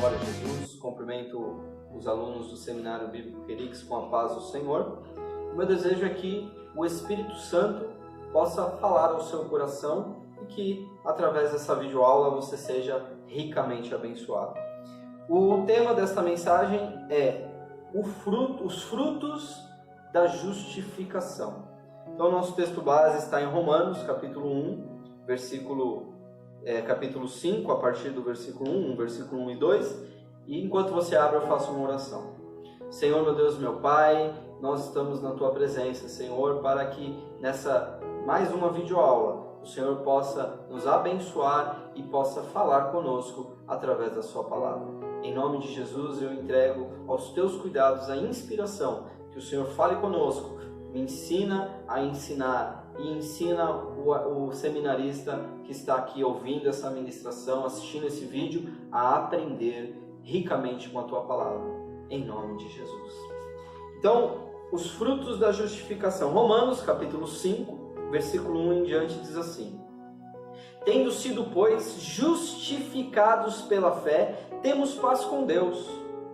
Glória a Jesus, cumprimento os alunos do Seminário Bíblico Querix com a paz do Senhor. O meu desejo é que o Espírito Santo possa falar ao seu coração e que, através dessa videoaula, você seja ricamente abençoado. O tema desta mensagem é os frutos da justificação. Então, nosso texto base está em Romanos, capítulo 1, capítulo 5, a partir do versículo 1, versículo 1 e 2. E enquanto você abre, eu faço uma oração. Senhor, meu Deus, meu Pai, nós estamos na Tua presença, Senhor, para que nessa mais uma videoaula o Senhor possa nos abençoar e possa falar conosco através da Sua palavra. Em nome de Jesus, eu entrego aos Teus cuidados a inspiração, que o Senhor fale conosco, me ensina a ensinar e ensina o seminarista que está aqui ouvindo essa ministração, assistindo esse vídeo, a aprender ricamente com a Tua palavra, em nome de Jesus. Então, os frutos da justificação. Romanos, capítulo 5, versículo 1 em diante, diz assim: Tendo sido, pois, justificados pela fé, temos paz com Deus,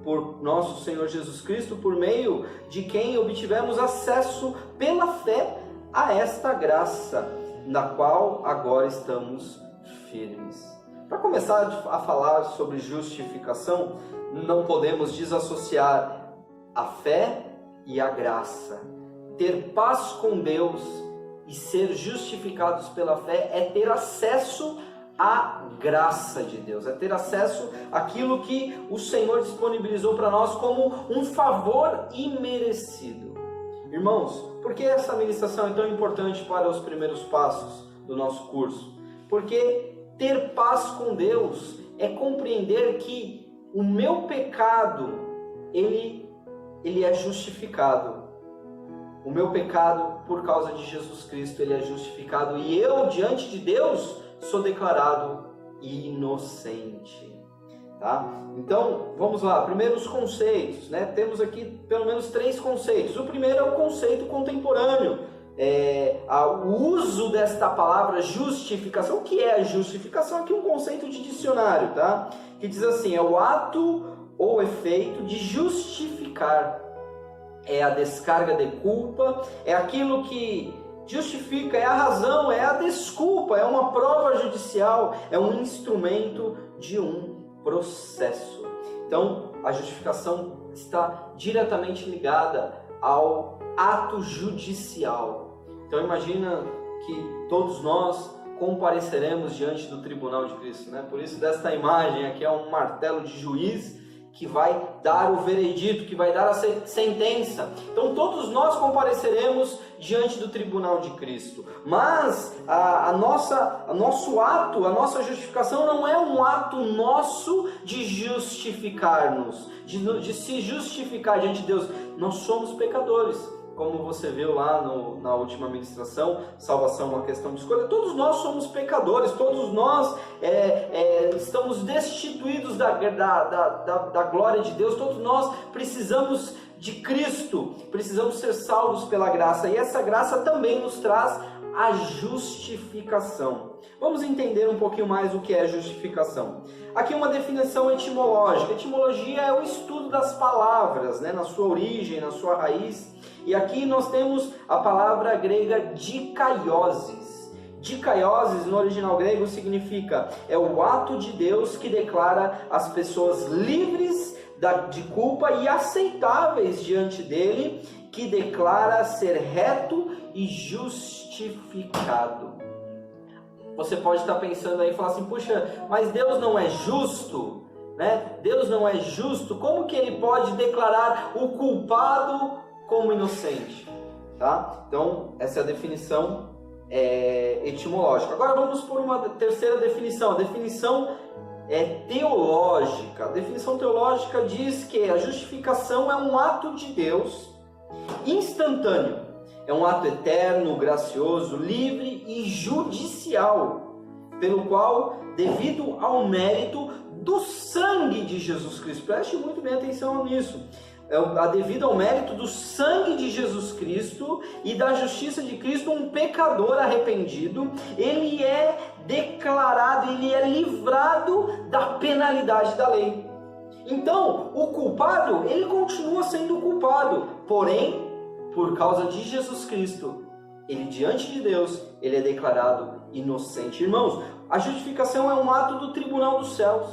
por nosso Senhor Jesus Cristo, por meio de quem obtivemos acesso pela fé a esta graça, na qual agora estamos firmes. Para começar a falar sobre justificação, não podemos desassociar a fé e a graça. Ter paz com Deus e ser justificados pela fé é ter acesso à graça de Deus, é ter acesso àquilo que o Senhor disponibilizou para nós como um favor imerecido. Irmãos, por que essa ministração é tão importante para os primeiros passos do nosso curso? Porque ter paz com Deus é compreender que o meu pecado, ele é justificado. O meu pecado, por causa de Jesus Cristo, ele é justificado. E eu, diante de Deus, sou declarado inocente. Tá? Então, vamos lá. Primeiro os conceitos, né? Temos aqui pelo menos 3 conceitos. O primeiro é o conceito contemporâneo. O uso desta palavra justificação. O que é a justificação? Aqui um conceito de dicionário, tá? Que diz assim, é o ato ou efeito de justificar. É a descarga de culpa, é aquilo que justifica, é a razão, é a desculpa, é uma prova judicial, é um instrumento de um processo. Então, a justificação está diretamente ligada ao ato judicial. Então, imagina que todos nós compareceremos diante do tribunal de Cristo, né? Por isso, desta imagem aqui é um martelo de juiz que vai dar o veredito, que vai dar a sentença. Então todos nós compareceremos diante do tribunal de Cristo. Mas nosso ato, a nossa justificação não é um ato nosso de justificar-nos, de se justificar diante de Deus. Nós somos pecadores. Como você viu lá na última ministração, salvação é uma questão de escolha. Todos nós somos pecadores, todos nós estamos destituídos da glória de Deus, todos nós precisamos de Cristo, precisamos ser salvos pela graça. E essa graça também nos traz a justificação. Vamos entender um pouquinho mais o que é justificação. Aqui uma definição etimológica. Etimologia é o estudo das palavras, né, na sua origem, na sua raiz. E aqui nós temos a palavra grega dikaioses. Dikaioses, no original grego, significa o ato de Deus que declara as pessoas livres de culpa e aceitáveis diante dele, que declara ser reto e justificado. Você pode estar pensando aí e falar assim, puxa, mas Deus não é justo, né? Deus não é justo, como que ele pode declarar o culpado como inocente? Tá? Então, essa é a definição etimológica. Agora vamos por uma terceira definição. A definição teológica. A definição teológica diz que a justificação é um ato de Deus instantâneo. É um ato eterno, gracioso, livre e judicial, pelo qual, devido ao mérito do sangue de Jesus Cristo, preste muito bem atenção nisso, devido ao mérito do sangue de Jesus Cristo e da justiça de Cristo, um pecador arrependido, ele é declarado, ele é livrado da penalidade da lei. Então, o culpado, ele continua sendo culpado, porém, por causa de Jesus Cristo, ele diante de Deus, ele é declarado inocente. Irmãos, a justificação é um ato do tribunal dos céus.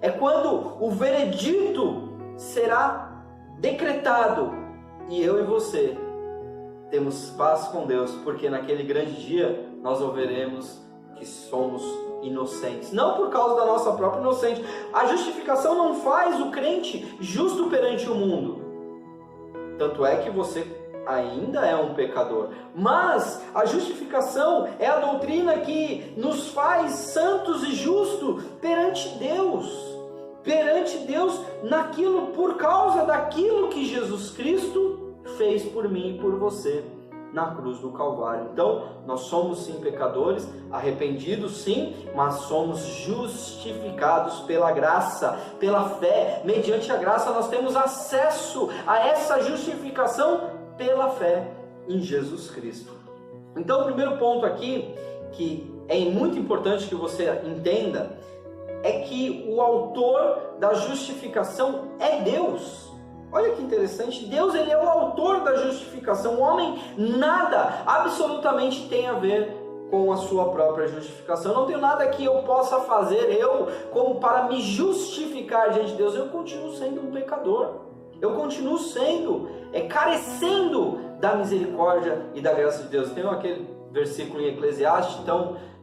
É quando o veredito será decretado e eu e você temos paz com Deus, porque naquele grande dia nós ouviremos que somos inocentes, não por causa da nossa própria inocência. A justificação não faz o crente justo perante o mundo, tanto é que você ainda é um pecador, mas a justificação é a doutrina que nos faz santos e justos perante Deus naquilo, por causa daquilo que Jesus Cristo fez por mim e por você na cruz do Calvário. Então, nós somos sim pecadores, arrependidos sim, mas somos justificados pela graça, pela fé. Mediante a graça nós temos acesso a essa justificação pela fé em Jesus Cristo. Então, o primeiro ponto aqui, que é muito importante que você entenda, é que o autor da justificação é Deus. Olha que interessante, Deus, ele é o autor da justificação. O homem nada, absolutamente tem a ver com a sua própria justificação. Eu não tenho nada que eu possa fazer, como para me justificar diante de Deus. Eu continuo sendo um pecador. Eu continuo carecendo da misericórdia e da graça de Deus. Tem aquele versículo em Eclesiastes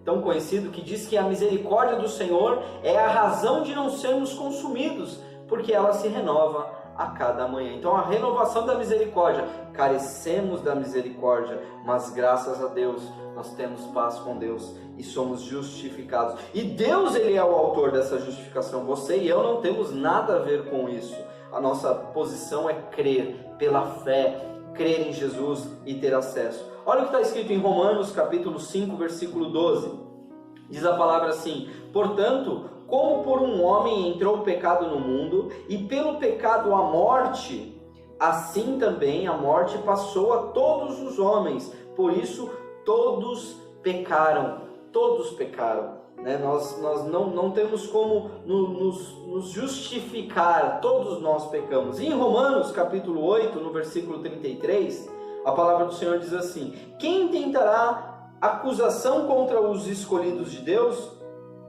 tão conhecido que diz que a misericórdia do Senhor é a razão de não sermos consumidos, porque ela se renova a cada manhã. Então, a renovação da misericórdia, carecemos da misericórdia, mas graças a Deus nós temos paz com Deus e somos justificados. E Deus, ele é o autor dessa justificação. Você e eu não temos nada a ver com isso. A nossa posição é crer pela fé, crer em Jesus e ter acesso. Olha o que está escrito em Romanos capítulo 5, versículo 12. Diz a palavra assim: portanto, como por um homem entrou o pecado no mundo, e pelo pecado a morte, assim também a morte passou a todos os homens. Por isso todos pecaram. Todos pecaram. Nós não temos como nos justificar, todos nós pecamos. E em Romanos capítulo 8, no versículo 33, a palavra do Senhor diz assim: quem tentará acusação contra os escolhidos de Deus?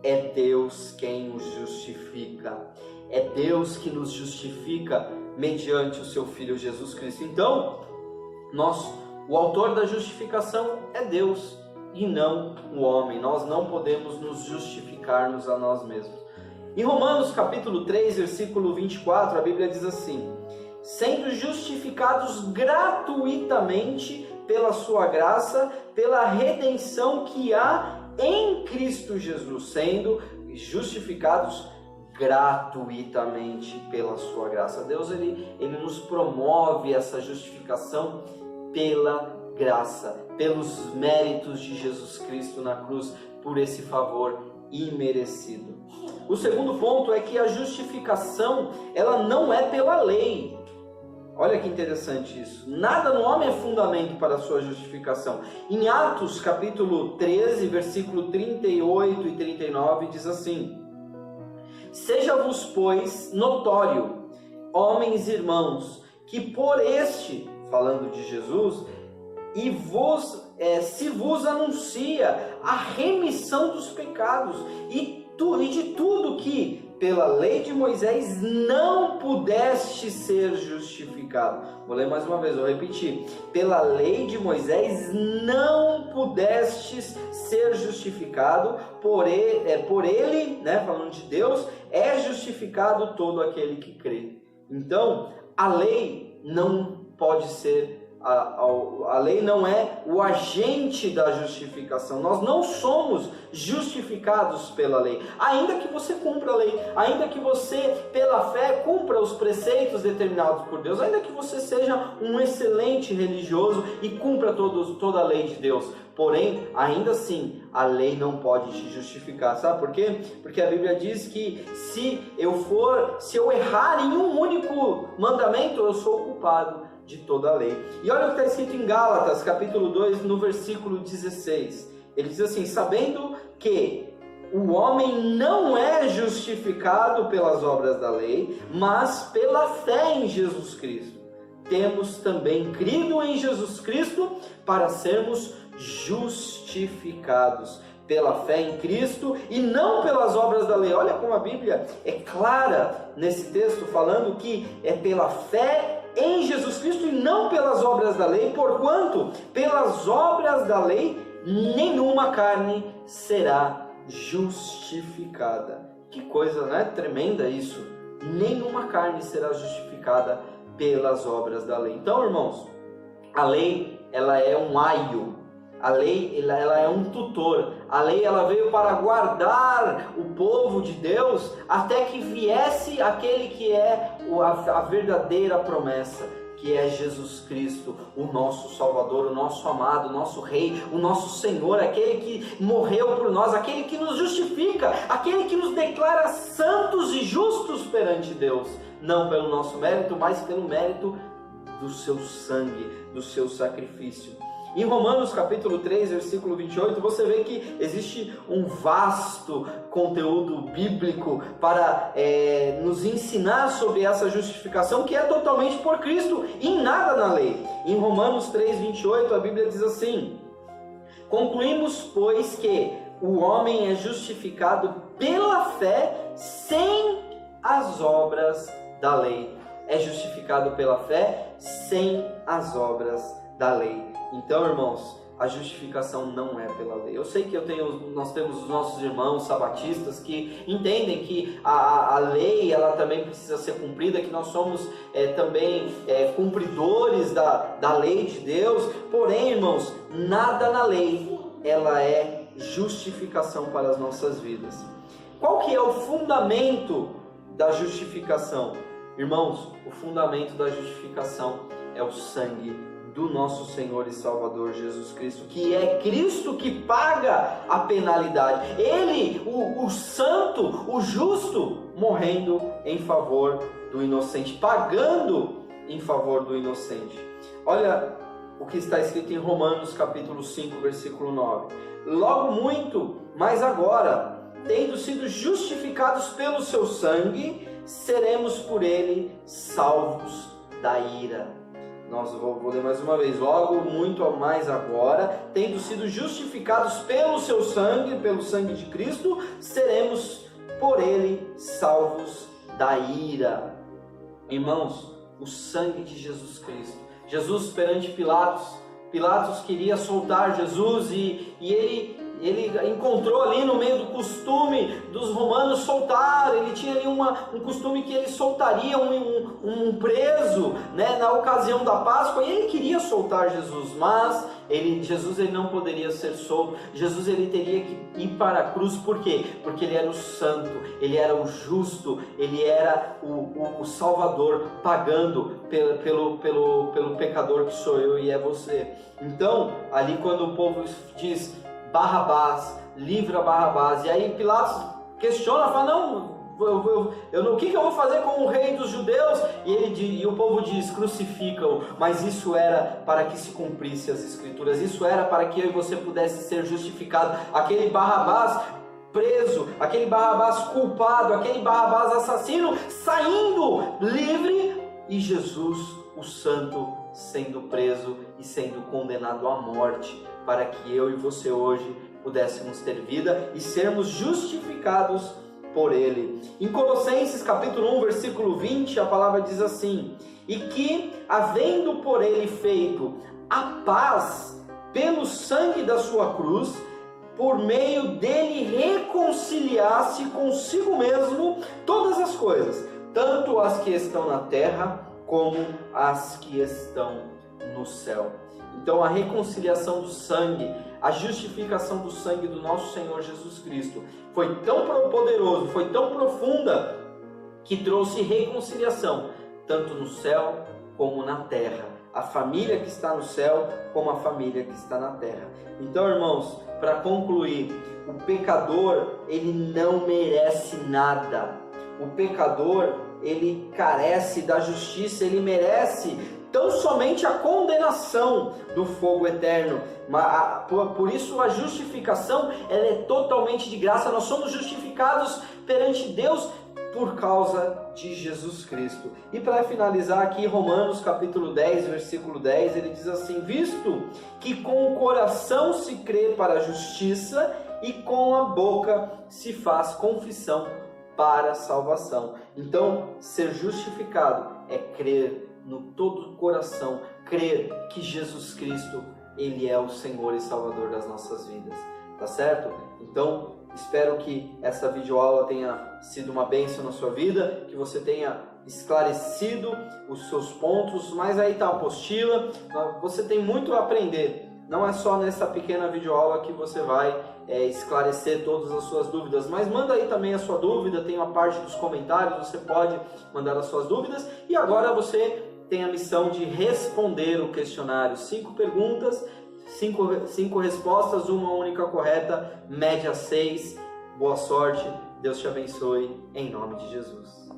É Deus quem os justifica. É Deus que nos justifica mediante o seu Filho Jesus Cristo. Então, o autor da justificação é Deus e não o homem. Nós não podemos nos justificar-nos a nós mesmos. Em Romanos capítulo 3, versículo 24, a Bíblia diz assim: sendo justificados gratuitamente pela sua graça, pela redenção que há em Cristo Jesus, sendo justificados gratuitamente pela sua graça. Deus, ele nos promove essa justificação pela graça, pelos méritos de Jesus Cristo na cruz, por esse favor imerecido. O segundo ponto é que a justificação, ela não é pela lei. Olha que interessante isso. Nada no homem é fundamento para a sua justificação. Em Atos capítulo 13, versículo 38 e 39, diz assim: seja-vos, pois, notório, homens e irmãos, que por este, falando de Jesus, se vos anuncia a remissão dos pecados e de tudo que pela lei de Moisés não pudeste ser justificado. Vou ler mais uma vez, vou repetir. Pela lei de Moisés não pudestes ser justificado, por ele, falando de Deus, é justificado todo aquele que crê. Então, a lei não pode ser, a lei não é o agente da justificação. Nós não somos justificados pela lei, ainda que você cumpra a lei, ainda que você pela fé cumpra os preceitos determinados por Deus, ainda que você seja um excelente religioso e cumpra toda a lei de Deus. Porém, ainda assim, a lei não pode te justificar. Sabe por quê? Porque a Bíblia diz que se eu errar em um único mandamento, eu sou culpado de toda a lei. E olha o que está escrito em Gálatas, capítulo 2, no versículo 16. Ele diz assim: sabendo que o homem não é justificado pelas obras da lei, mas pela fé em Jesus Cristo. Temos também crido em Jesus Cristo para sermos justificados pela fé em Cristo e não pelas obras da lei. Olha como a Bíblia é clara nesse texto, falando que é pela fé em Jesus Cristo e não pelas obras da lei, porquanto pelas obras da lei nenhuma carne será justificada. Que coisa, né? Tremenda isso. Nenhuma carne será justificada pelas obras da lei. Então, irmãos, a lei, ela é um aio. A lei, ela é um tutor. A lei, ela veio para guardar o povo de Deus até que viesse aquele que é a verdadeira promessa, que é Jesus Cristo, o nosso Salvador, o nosso amado, o nosso Rei, o nosso Senhor, aquele que morreu por nós, aquele que nos justifica, aquele que nos declara santos e justos perante Deus, não pelo nosso mérito, mas pelo mérito do seu sangue, do seu sacrifício. Em Romanos capítulo 3, versículo 28, você vê que existe um vasto conteúdo bíblico para nos ensinar sobre essa justificação que é totalmente por Cristo e nada na lei. Em Romanos 3, 28, a Bíblia diz assim: concluímos, pois, que o homem é justificado pela fé sem as obras da lei. É justificado pela fé sem as obras da lei. Então, irmãos, a justificação não é pela lei. Eu sei que nós temos os nossos irmãos sabatistas que entendem que a lei, ela também precisa ser cumprida, que nós somos também cumpridores da lei de Deus. Porém, irmãos, nada na lei, ela é justificação para as nossas vidas. Qual que é o fundamento da justificação? Irmãos, o fundamento da justificação é o sangue do nosso Senhor e Salvador Jesus Cristo, que é Cristo que paga a penalidade. Ele, o santo, o justo, morrendo em favor do inocente, pagando em favor do inocente. Olha o que está escrito em Romanos capítulo 5, versículo 9. Logo muito, mas agora, tendo sido justificados pelo seu sangue, seremos por ele salvos da ira. Vou ler mais uma vez. Logo, muito mais agora, tendo sido justificados pelo seu sangue, pelo sangue de Cristo, seremos por ele salvos da ira. Irmãos, o sangue de Jesus Cristo. Jesus perante Pilatos queria soltar Jesus e ele encontrou ali no meio do costume dos romanos soltar. Ele tinha ali um costume que ele soltaria um preso, né, na ocasião da Páscoa, e ele queria soltar Jesus, mas Jesus não poderia ser solto. Jesus ele teria que ir para a cruz. Por quê? Porque ele era o santo, ele era o justo, ele era o Salvador, pagando pelo pecador que sou eu e é você. Então, ali quando o povo diz Barrabás, livra Barrabás, e aí Pilatos questiona, fala, não, o que eu vou fazer com o rei dos judeus? E o povo diz, crucifica-o. Mas isso era para que se cumprisse as escrituras, isso era para que eu e você pudesse ser justificado. Aquele Barrabás preso, aquele Barrabás culpado, aquele Barrabás assassino, saindo livre, e Jesus, o santo, sendo preso e sendo condenado à morte, para que eu e você hoje pudéssemos ter vida e sermos justificados por ele. Em Colossenses capítulo 1, versículo 20, a palavra diz assim: e que, havendo por ele feito a paz pelo sangue da sua cruz, por meio dele reconciliasse consigo mesmo todas as coisas, tanto as que estão na terra como as que estão no céu. Então a reconciliação do sangue, a justificação do sangue do nosso Senhor Jesus Cristo foi tão poderoso, foi tão profunda, que trouxe reconciliação, tanto no céu como na terra. A família que está no céu como a família que está na terra. Então, irmãos, para concluir, o pecador, ele não merece nada. O pecador, ele carece da justiça, ele merece tão somente a condenação do fogo eterno. Por isso a justificação ela é totalmente de graça. Nós somos justificados perante Deus por causa de Jesus Cristo. E para finalizar aqui, Romanos capítulo 10, versículo 10, ele diz assim: visto que com o coração se crê para a justiça e com a boca se faz confissão para a salvação. Então, ser justificado é crer no todo o coração, crer que Jesus Cristo, Ele é o Senhor e Salvador das nossas vidas, tá certo? Então, espero que essa videoaula tenha sido uma bênção na sua vida, que você tenha esclarecido os seus pontos, mas aí está a apostila, você tem muito a aprender. Não é só nessa pequena videoaula que você vai esclarecer todas as suas dúvidas, mas manda aí também a sua dúvida, tem uma parte dos comentários, você pode mandar as suas dúvidas. E agora você tem a missão de responder o questionário. 5 perguntas, 5 respostas, uma única correta, média 6. Boa sorte, Deus te abençoe, em nome de Jesus.